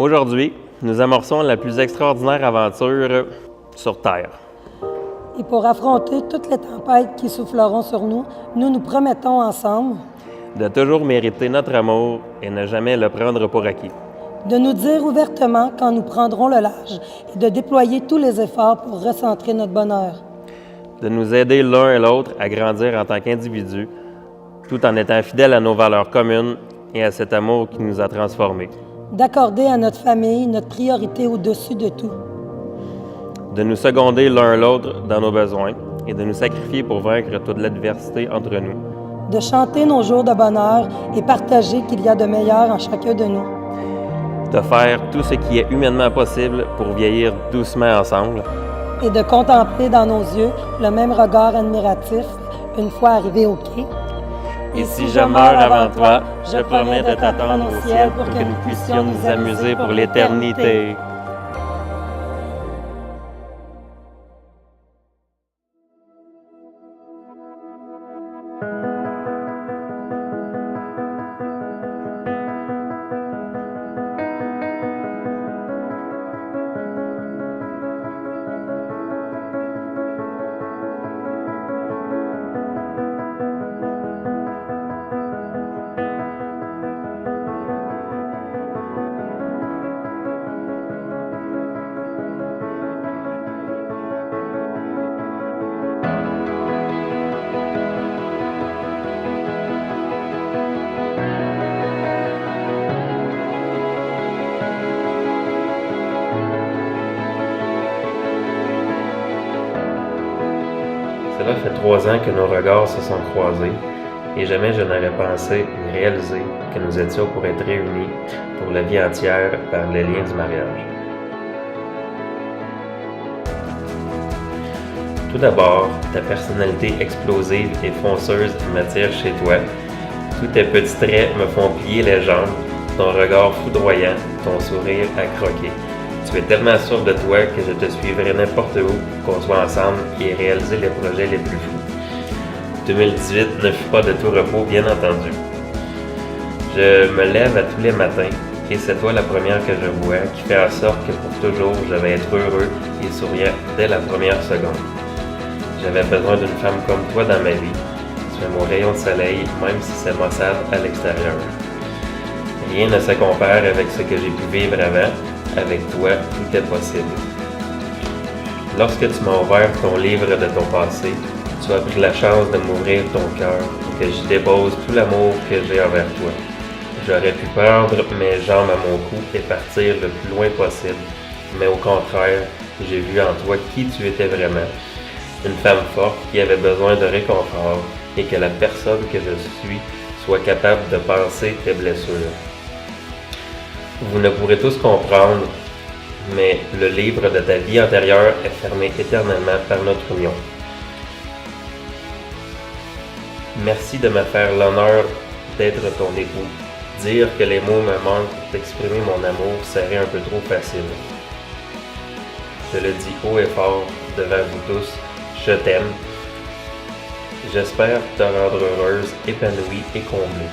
Aujourd'hui, nous amorçons la plus extraordinaire aventure sur Terre. Et pour affronter toutes les tempêtes qui souffleront sur nous, nous nous promettons ensemble De toujours mériter notre amour et ne jamais le prendre pour acquis. de nous dire ouvertement quand nous prendrons le large et de déployer tous les efforts pour recentrer notre bonheur. De nous aider l'un et l'autre à grandir en tant qu'individus, tout en étant fidèles à nos valeurs communes et à cet amour qui nous a transformés. D'accorder à notre famille notre priorité au-dessus de tout. De nous seconder l'un l'autre dans nos besoins et de nous sacrifier pour vaincre toute l'adversité entre nous. De chanter nos jours de bonheur et partager qu'il y a de meilleur en chacun de nous. De faire tout ce qui est humainement possible pour vieillir doucement ensemble. Et de contempler dans nos yeux le même regard admiratif une fois arrivés au quai. Et si je meurs avant toi, je promets de t'attendre au ciel pour que nous puissions nous amuser pour l'éternité. Cela fait 3 ans que nos regards se sont croisés et jamais je n'aurais pensé ni réalisé que nous étions pour être réunis pour la vie entière par les liens du mariage. Tout d'abord, ta personnalité explosive et fonceuse m'attire chez toi. Tous tes petits traits me font plier les jambes, ton regard foudroyant, ton sourire à croquer. Tu es tellement sûr de toi que je te suivrai n'importe où pour qu'on soit ensemble et réaliser les projets les plus fous. 2018 ne fut pas de tout repos, bien entendu. Je me lève à tous les matins et c'est toi la première que je vois qui fait en sorte que pour toujours je vais être heureux et souriant dès la première seconde. J'avais besoin d'une femme comme toi dans ma vie. Tu es mon rayon de soleil, même si c'est maussade à l'extérieur. Rien ne se compare avec ce que j'ai pu vivre avant. Avec toi, tout est possible. Lorsque tu m'as ouvert ton livre de ton passé, tu as pris la chance de m'ouvrir ton cœur pour que j'y dépose tout l'amour que j'ai envers toi. J'aurais pu prendre mes jambes à mon cou et partir le plus loin possible, mais au contraire, j'ai vu en toi qui tu étais vraiment. Une femme forte qui avait besoin de réconfort et que la personne que je suis soit capable de penser tes blessures. Vous ne pourrez tous comprendre, mais le livre de ta vie antérieure est fermé éternellement par notre union. Merci de me faire l'honneur d'être ton époux. Dire que les mots me manquent pour t'exprimer mon amour serait un peu trop facile. Je le dis haut et fort devant vous tous, je t'aime. J'espère te rendre heureuse, épanouie et comblée.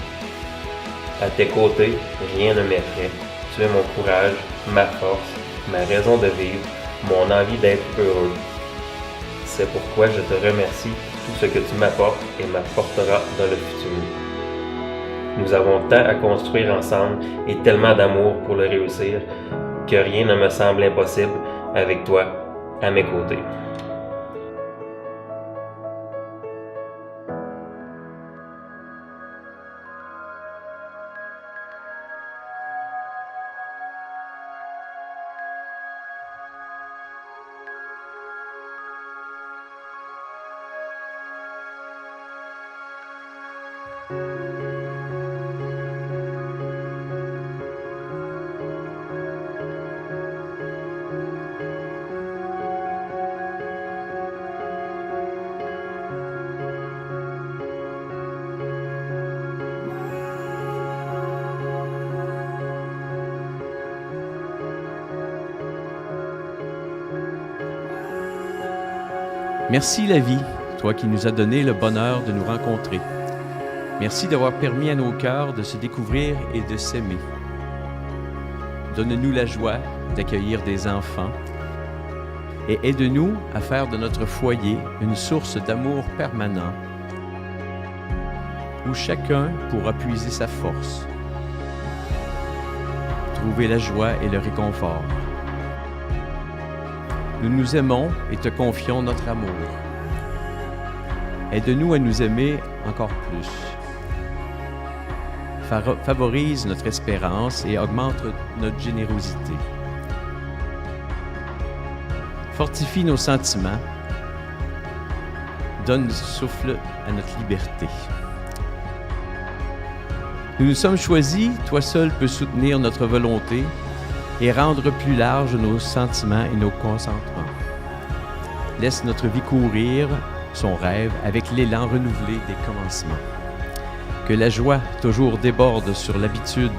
À tes côtés, rien ne m'effraie. Tu es mon courage, ma force, ma raison de vivre, mon envie d'être heureux. C'est pourquoi je te remercie pour tout ce que tu m'apportes et m'apporteras dans le futur. Nous avons tant à construire ensemble et tellement d'amour pour le réussir que rien ne me semble impossible avec toi à mes côtés. Merci la vie, toi qui nous as donné le bonheur de nous rencontrer. Merci d'avoir permis à nos cœurs de se découvrir et de s'aimer. donne-nous la joie d'accueillir des enfants et aide-nous à faire de notre foyer une source d'amour permanent où chacun pourra puiser sa force, trouver la joie et le réconfort. Nous nous aimons et te confions notre amour. Aide-nous à nous aimer encore plus. Favorise notre espérance et augmente notre générosité. Fortifie nos sentiments. Donne souffle à notre liberté. Nous nous sommes choisis, toi seul peux soutenir notre volonté et rendre plus larges nos sentiments et nos consentements. Laisse notre vie courir son rêve avec l'élan renouvelé des commencements. Que la joie toujours déborde sur l'habitude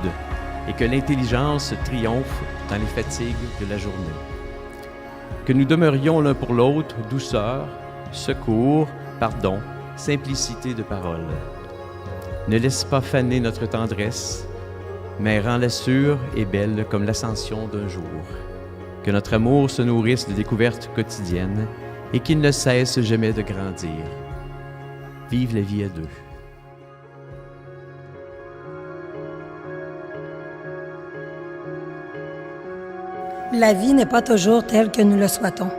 et que l'intelligence triomphe dans les fatigues de la journée. Que nous demeurions l'un pour l'autre douceur, secours, pardon, simplicité de parole. Ne laisse pas faner notre tendresse, mais rends-la sûre et belle comme l'ascension d'un jour. Que notre amour se nourrisse de découvertes quotidiennes et qu'il ne cesse jamais de grandir. Vive la vie à deux. La vie n'est pas toujours telle que nous le souhaitons.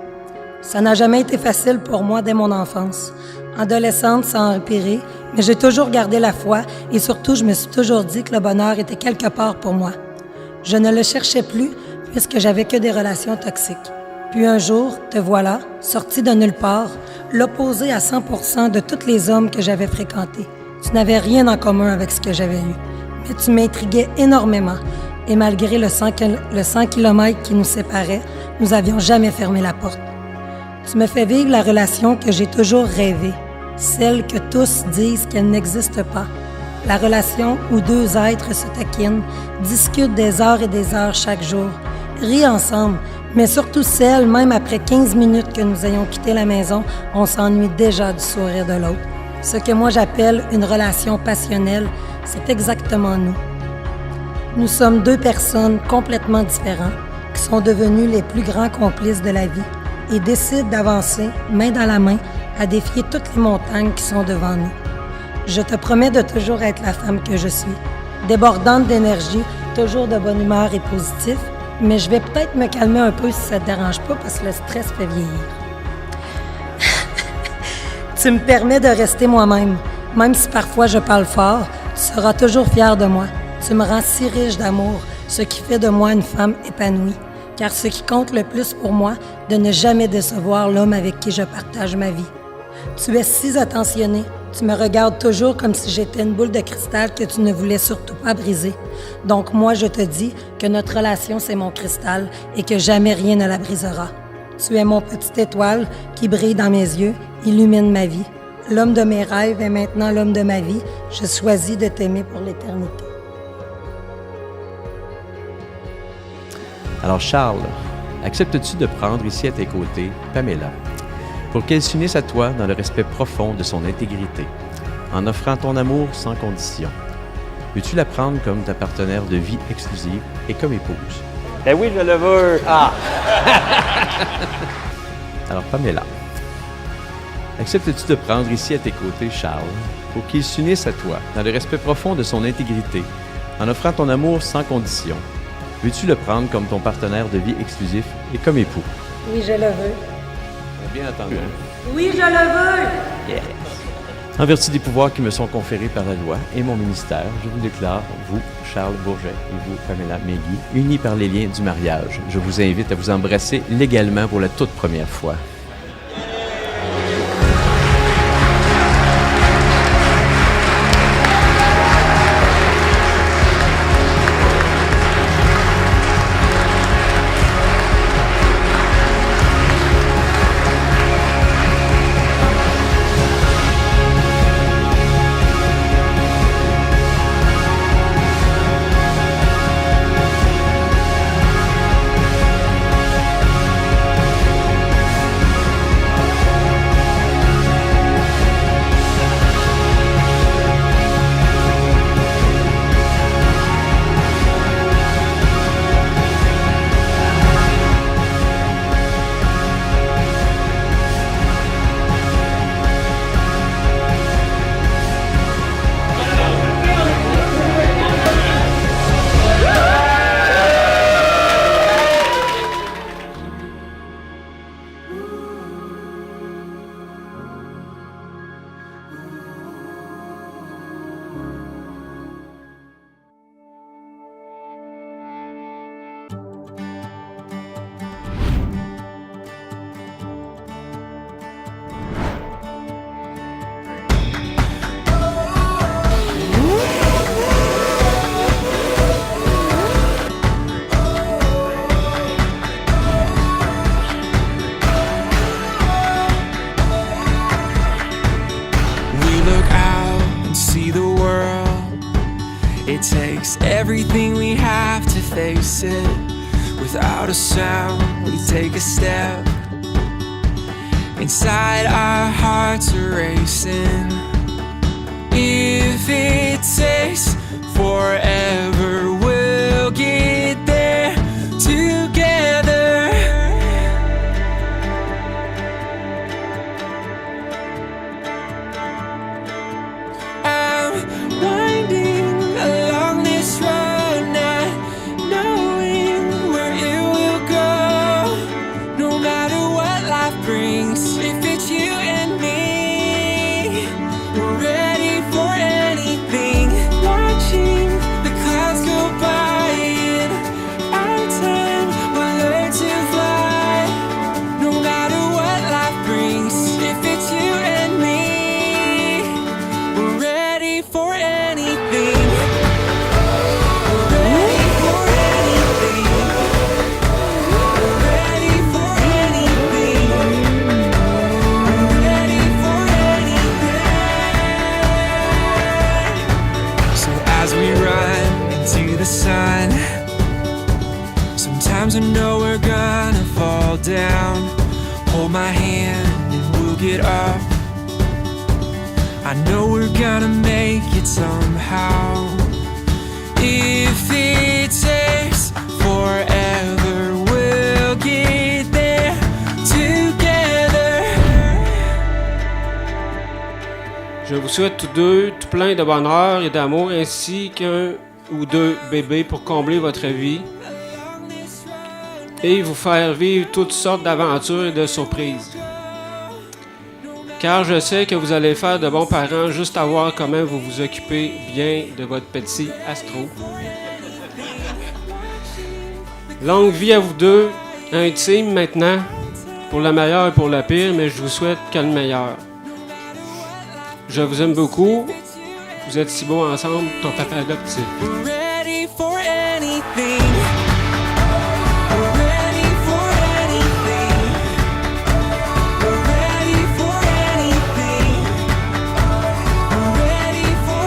Ça n'a jamais été facile pour moi dès mon enfance. Adolescente, ça a empiré, mais j'ai toujours gardé la foi et surtout, je me suis toujours dit que le bonheur était quelque part pour moi. Je ne le cherchais plus puisque j'avais que des relations toxiques. Puis un jour, te voilà, sorti de nulle part, l'opposé à 100% de tous les hommes que j'avais fréquentés. Tu n'avais rien en commun avec ce que j'avais eu, mais tu m'intriguais énormément. Et malgré le 100 km qui nous séparait, nous n'avions jamais fermé la porte. Tu me fais vivre la relation que j'ai toujours rêvée, celle que tous disent qu'elle n'existe pas. La relation où deux êtres se taquinent, discutent des heures et des heures chaque jour, rient ensemble, mais surtout celle, même après 15 minutes que nous ayons quitté la maison, on s'ennuie déjà du sourire de l'autre. Ce que moi j'appelle une relation passionnelle, c'est exactement nous. Nous sommes deux personnes complètement différentes qui sont devenues les plus grands complices de la vie et décident d'avancer, main dans la main, à défier toutes les montagnes qui sont devant nous. Je te promets de toujours être la femme que je suis, débordante d'énergie, toujours de bonne humeur et positif, mais je vais peut-être me calmer un peu si ça te dérange pas parce que le stress fait vieillir. Tu me permets de rester moi-même, même si parfois je parle fort, tu seras toujours fière de moi. Tu me rends si riche d'amour, ce qui fait de moi une femme épanouie. Car ce qui compte le plus pour moi, de ne jamais décevoir l'homme avec qui je partage ma vie. Tu es si attentionné, tu me regardes toujours comme si j'étais une boule de cristal que tu ne voulais surtout pas briser. Donc moi, je te dis que notre relation, c'est mon cristal et que jamais rien ne la brisera. Tu es mon petite étoile qui brille dans mes yeux, illumine ma vie. L'homme de mes rêves est maintenant l'homme de ma vie. Je choisis de t'aimer pour l'éternité. Alors Charles, acceptes-tu de prendre ici à tes côtés Pamela, pour qu'elle s'unisse à toi dans le respect profond de son intégrité, en offrant ton amour sans condition? Veux-tu la prendre comme ta partenaire de vie exclusive et comme épouse? Eh oui, je le veux! Ah! Alors Pamela, acceptes-tu de prendre ici à tes côtés Charles, pour qu'il s'unisse à toi dans le respect profond de son intégrité, en offrant ton amour sans condition? Veux-tu le prendre comme ton partenaire de vie exclusif et comme époux? Oui, je le veux. Bien entendu. Oui, je le veux! Yes. En vertu des pouvoirs qui me sont conférés par la loi et mon ministère, je vous déclare, vous, Charles Bourget, et vous, Pamela Megui, unis par les liens du mariage. Je vous invite à vous embrasser légalement pour la toute première fois. everything we have to face it. Without a sound, we take a step. Inside our hearts are racing. If it takes forever, we'll get there together. I'm winding along this road, not knowing where it will go. No matter what life brings, if it's you and me, we're ready for anything. Watching the clouds go by, in our time we'll learn to fly. No matter what life brings, if it's you and me, we're ready for anything. We're ready for anything. We're ready for anything. We're ready for anything. So as we run into the sun, sometimes I know we're gonna fall down. Hold my hand and we'll get up. I know we're gonna make it somehow. If it takes forever, we'll get there together. Je vous souhaite tous deux tout plein de bonheur et d'amour, ainsi qu'un ou deux bébés pour combler votre vie et vous faire vivre toutes sortes d'aventures et de surprises. Car je sais que vous allez faire de bons parents juste à voir comment vous vous occupez bien de votre petit Astro. Longue vie à vous deux, intime maintenant, pour le meilleur et pour le pire, mais je vous souhaite que le meilleur. Je vous aime beaucoup. Vous êtes si beaux ensemble, ton papa adoptif. We're ready for anything. We're ready for anything. We're ready for anything. We're ready for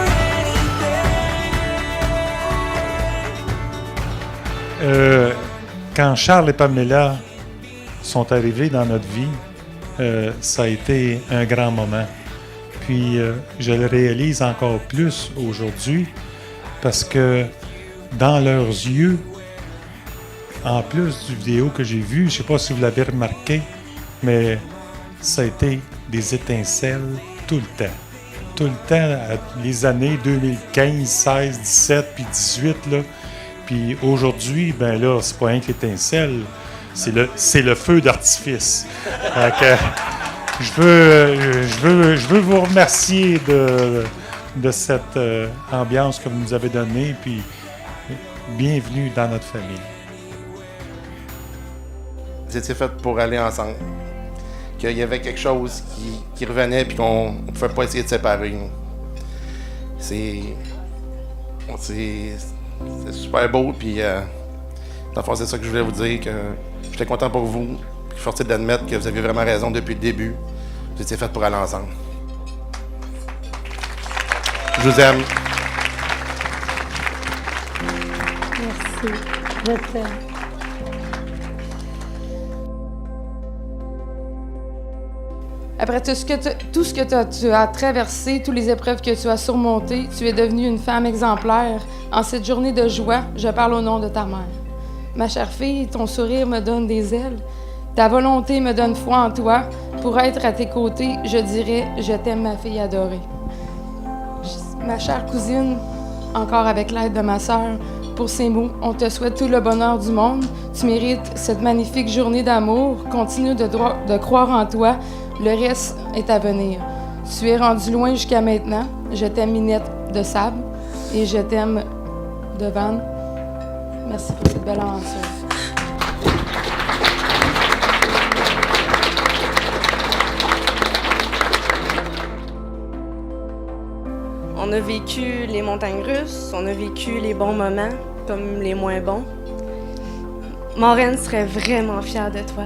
anything. Quand Charles et Pamela sont arrivés dans notre vie, ça a été un grand moment. Puis je le réalise encore plus aujourd'hui parce que dans leurs yeux, en plus du vidéo que j'ai vu, je ne sais pas si vous l'avez remarqué, mais ça a été des étincelles tout le temps. Tout le temps, les années 2015, 16, 17 puis 18, là. Puis aujourd'hui, ben là, c'est pas rien que l'étincelle, c'est le feu d'artifice. Fait que, je veux vous remercier de cette ambiance que vous nous avez donnée, puis bienvenue dans notre famille. Vous étiez faites pour aller ensemble. Qu'il y avait quelque chose qui revenait, puis qu'on ne pouvait pas essayer de séparer. C'est super beau, puis dans le fond, c'est ça que je voulais vous dire, que j'étais content pour vous. Je suis forcé d'admettre que vous aviez vraiment raison depuis le début. Vous étiez faites pour aller ensemble. Je vous aime. Merci. Je t'aime. Après tout ce que tu as traversé, toutes les épreuves que tu as surmontées, tu es devenue une femme exemplaire. En cette journée de joie, je parle au nom de ta mère. Ma chère fille, ton sourire me donne des ailes. Ta volonté me donne foi en toi. Pour être à tes côtés, je dirais « Je t'aime, ma fille adorée ». Ma chère cousine, encore avec l'aide de ma sœur, pour ces mots, on te souhaite tout le bonheur du monde. Tu mérites cette magnifique journée d'amour. Continue de croire en toi. Le reste est à venir. Tu es rendu loin jusqu'à maintenant. Je t'aime, Minette de Sable, et je t'aime, de Van. Merci pour cette belle aventure. On a vécu les montagnes russes, on a vécu les bons moments comme les moins bons. Maureen serait vraiment fière de toi.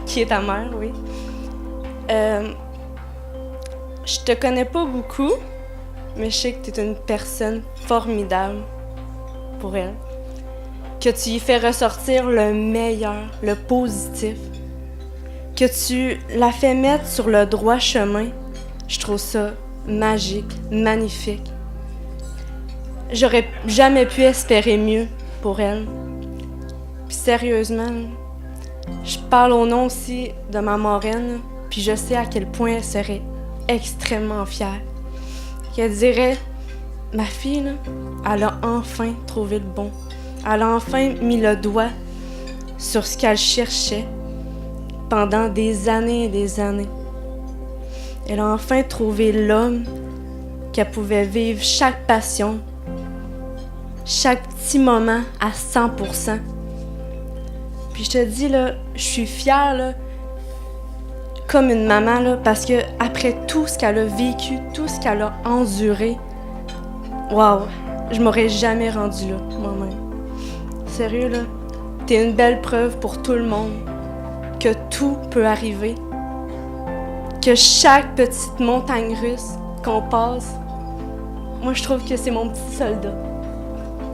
Qui est ta mère, oui. Je te connais pas beaucoup, mais je sais que tu es une personne formidable pour elle. Que tu y fais ressortir le meilleur, le positif. Que tu la fais mettre sur le droit chemin. Je trouve ça magique, magnifique. J'aurais jamais pu espérer mieux pour elle. Puis sérieusement, je parle au nom aussi de ma marraine, puis je sais à quel point elle serait extrêmement fière. Qu'elle dirait, ma fille, là, elle a enfin trouvé le bon. Elle a enfin mis le doigt sur ce qu'elle cherchait pendant des années et des années. Elle a enfin trouvé l'homme qu'elle pouvait vivre chaque passion, chaque petit moment à 100%. Puis je te dis, là, je suis fière, là, comme une maman, là, parce que après tout ce qu'elle a vécu, tout ce qu'elle a enduré, waouh, je m'aurais jamais rendue là, moi-même. Sérieux, là, t'es une belle preuve pour tout le monde que tout peut arriver, que chaque petite montagne russe qu'on passe, moi, je trouve que c'est mon petit soldat.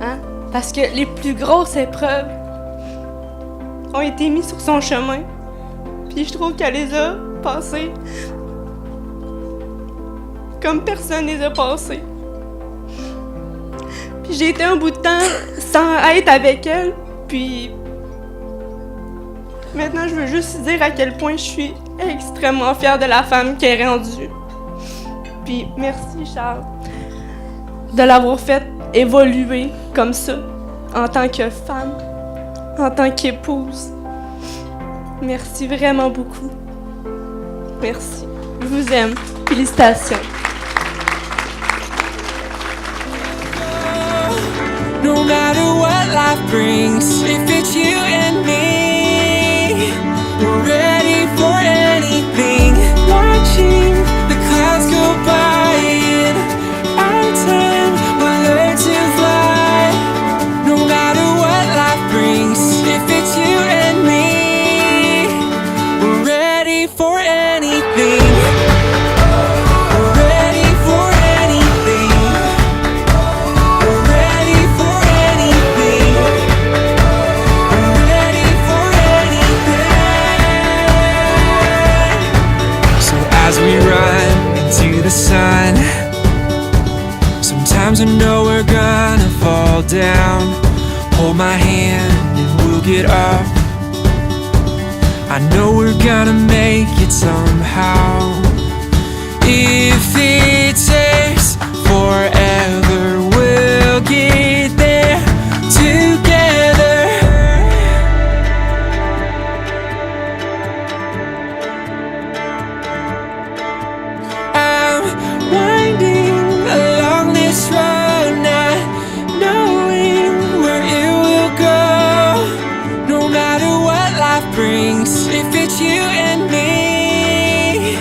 Hein? Parce que les plus grosses épreuves ont été mises sur son chemin. Puis je trouve qu'elle les a passées comme personne les a passées. Puis j'ai été un bout de temps sans être avec elle. Puis maintenant, je veux juste dire à quel point je suis extrêmement fière de la femme qu'elle est rendue. Puis merci, Charles, de l'avoir fait évoluer comme ça, en tant que femme, en tant qu'épouse. Merci vraiment beaucoup. Merci. Je vous aime. Félicitations. No matter what life brings, if it's you and me, we're ready for anything. Watching the clouds go by in our time, we'll learn to fly. No matter what life brings, if it's you and me, we're ready for anything. The sun. Sometimes I know we're gonna fall down. Hold my hand and we'll get up. I know we're gonna make it somehow. If it takes forever, we'll get there together. Winding along this road, not knowing where it will go. No matter what life brings, if it's you and me,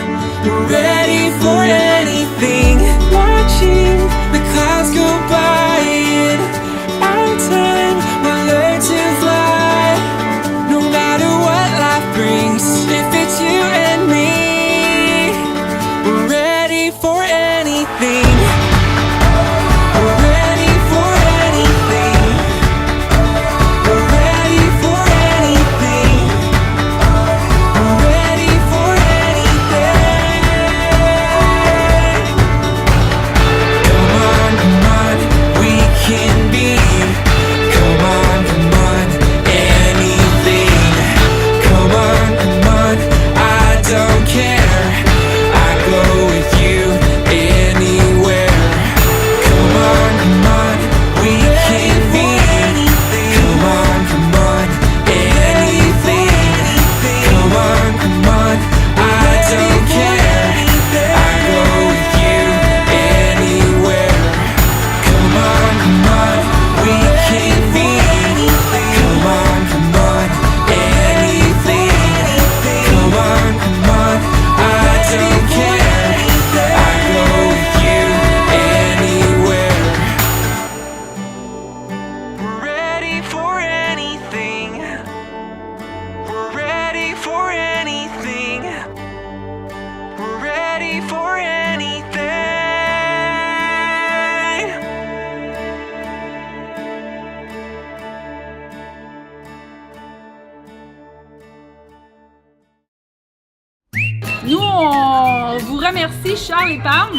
remercie Charles et Pam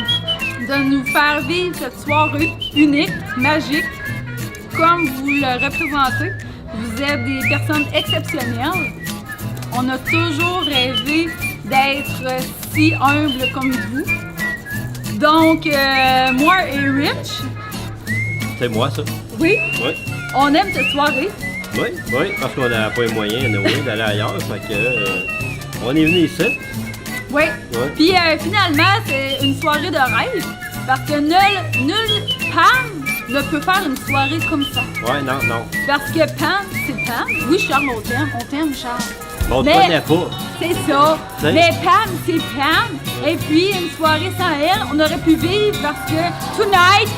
de nous faire vivre cette soirée unique, magique, comme vous le représentez. Vous êtes des personnes exceptionnelles. On a toujours rêvé d'être si humbles comme vous. Donc, moi et Rich, C'est moi, ça? oui, Oui. on aime cette soirée. Oui, parce qu'on n'a pas les moyens d'aller ailleurs. Fait que, on est venu ici. Oui. Ouais. Puis finalement, c'est une soirée de rêve. Parce que nul Pam ne peut faire une soirée comme ça. Ouais, non. Parce que Pam, c'est Pam. Oui, Charles, on t'aime, Charles. On te Mais- connaît pas. C'est ça. T'sais. Mais Pam, c'est Pam. Et puis, une soirée sans elle, on aurait pu vivre parce que tonight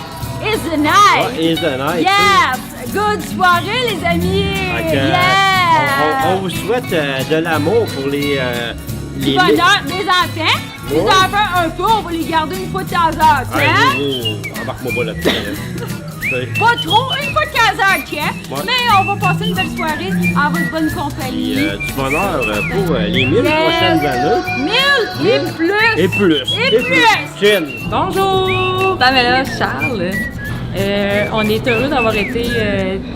is the night. Ouais, is the night. Yes! Good soirée, les amis! Fait que, Yeah! on vous souhaite de l'amour pour les Du bonheur des enfants. Les Ouais. enfants, un peu, on va les garder une fois de temps en temps. Embarque-moi pas là-dedans. Là. Pas trop, une fois de temps en temps. Ouais. Mais on va passer une belle soirée en votre bonne compagnie. Puis, du bonheur pour les 1000 Yes. prochaines années. 1000 et plus! Et plus. Et plus. Chin. Bonjour, Pamela, Charles. On est heureux d'avoir été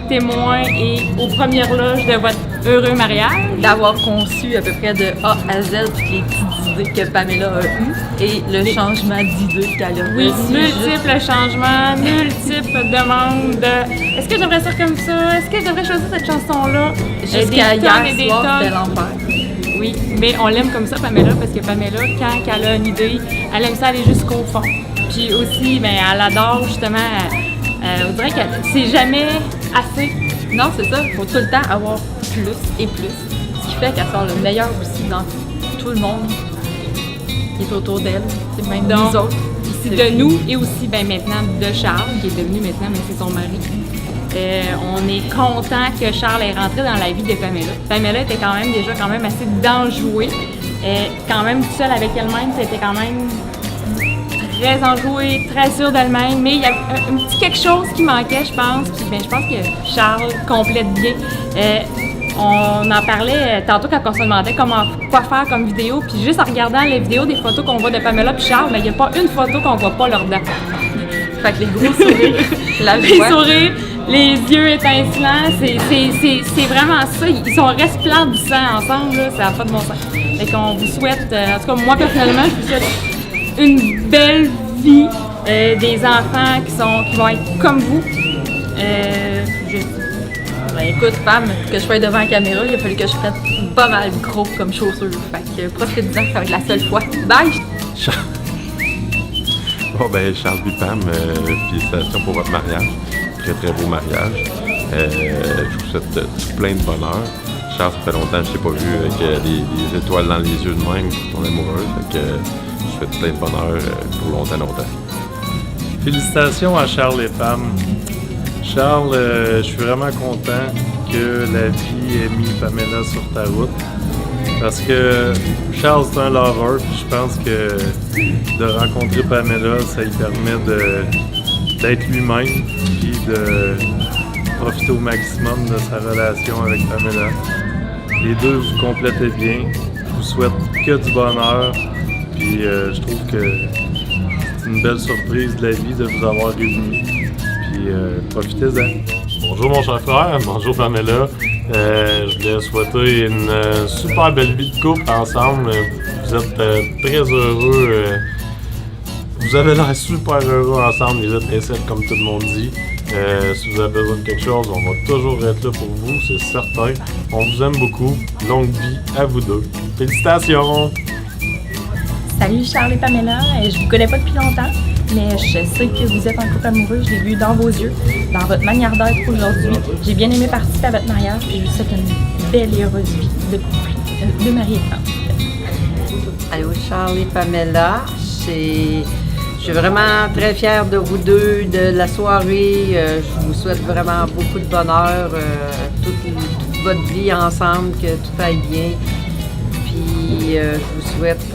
témoins et aux premières loges de votre heureux mariage. D'avoir conçu à peu près de A à Z toutes les petites idées que Pamela a eues et le changement d'idées qu'elle a Oui, reçu. multiples changements, multiples demandes de est-ce que je devrais faire comme ça? Est-ce que je devrais choisir cette chanson-là? Jusqu'à Des hier tonnes et des soir, tonnes. c'était l'enfer. Oui, mais on l'aime comme ça, Pamela, parce que Pamela, quand elle a une idée, elle aime ça aller jusqu'au fond. Puis aussi, ben, elle adore justement, on dirait que c'est jamais assez. Non, c'est ça, il faut tout le temps avoir plus et plus. Ce qui fait qu'elle sort le meilleur aussi dans tout le monde qui est autour d'elle. C'est même Donc, nous autres. Aussi de nous et aussi ben, maintenant de Charles, qui est devenu maintenant, mais c'est son mari. On est content que Charles est rentré dans la vie de Pamela. Pamela était quand même déjà assez d'enjouée. Quand même toute seule avec elle-même, c'était quand même très enjouée, très sûre d'elle-même, mais il y a un petit quelque chose qui manquait, je pense. Puis ben, je pense que Charles complète bien. On en parlait tantôt quand on se demandait quoi faire comme vidéo, puis juste en regardant les vidéos des photos qu'on voit de Pamela puis Charles, il n'y a pas une photo qu'on voit pas leurs dents. Fait que les gros sourires, la Les joie. sourires, les yeux étincelants, c'est vraiment ça. Ils sont resplendissants ensemble, là, ça n'a pas de bon sens. Fait qu'on vous souhaite, en tout cas moi personnellement, je vous souhaite une belle vie, des enfants qui vont être comme vous. Ben écoute, Pam, que je sois devant la caméra, il a fallu que je prenne pas mal gros comme chaussures. Fait que profite-en, ça va être la seule fois. Bye! Bon ben Charles et Pam, félicitations pour votre mariage. Très très beau mariage. Je vous souhaite plein de bonheur. Charles, ça fait longtemps que je t'ai pas vu avec des étoiles dans les yeux de même pour ton amoureuse. Fait que je vous souhaite plein de bonheur pour longtemps. Félicitations à Charles et Pam. Charles, je suis vraiment content que la vie ait mis Pamela sur ta route. Parce que Charles, c'est un lover, puis je pense que de rencontrer Pamela, ça lui permet d'être lui-même, puis de profiter au maximum de sa relation avec Pamela. Les deux vous complétez bien. Je vous souhaite que du bonheur, puis je trouve que c'est une belle surprise de la vie de vous avoir réunis. Puis profitez-en. Bonjour mon cher frère, bonjour Pamela. Je voulais souhaiter une super belle vie de couple ensemble. Vous êtes très heureux. Vous avez l'air super heureux ensemble, les étincelles comme tout le monde dit. Si vous avez besoin de quelque chose, on va toujours être là pour vous, c'est certain. On vous aime beaucoup. Longue vie à vous deux. Félicitations! Salut Charles et Pamela, je vous connais pas depuis longtemps, mais je sais que vous êtes en couple amoureux, je l'ai vu dans vos yeux, dans votre manière d'être aujourd'hui. J'ai bien aimé participer à votre mariage et je vous souhaite une belle et heureuse vie de couple, de mari et femme. Allô Charles et Pamela, je suis vraiment très fière de vous deux, de la soirée. Je vous souhaite vraiment beaucoup de bonheur, toute votre vie ensemble, que tout aille bien. Puis je vous souhaite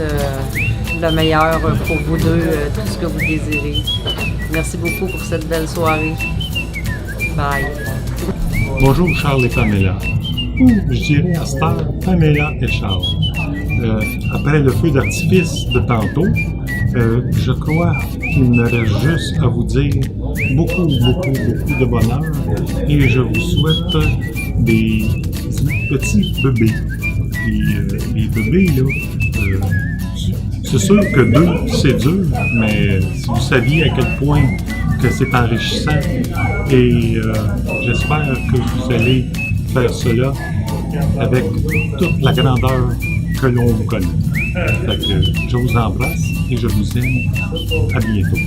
le meilleur pour vous deux, tout ce que vous désirez. Merci beaucoup pour cette belle soirée. Bye. Bonjour Charles et Pamela. Ou je dirais à cette heure, Pamela et Charles. Après le feu d'artifice de tantôt, Je crois qu'il me reste juste à vous dire beaucoup de bonheur et je vous souhaite des petits bébés. Et les bébés, là, c'est sûr que 2, c'est dur, mais si vous saviez à quel point que c'est enrichissant et j'espère que vous allez faire cela avec toute la grandeur que l'on vous connaît. Fait que je vous embrasse et je vous aime. À bientôt.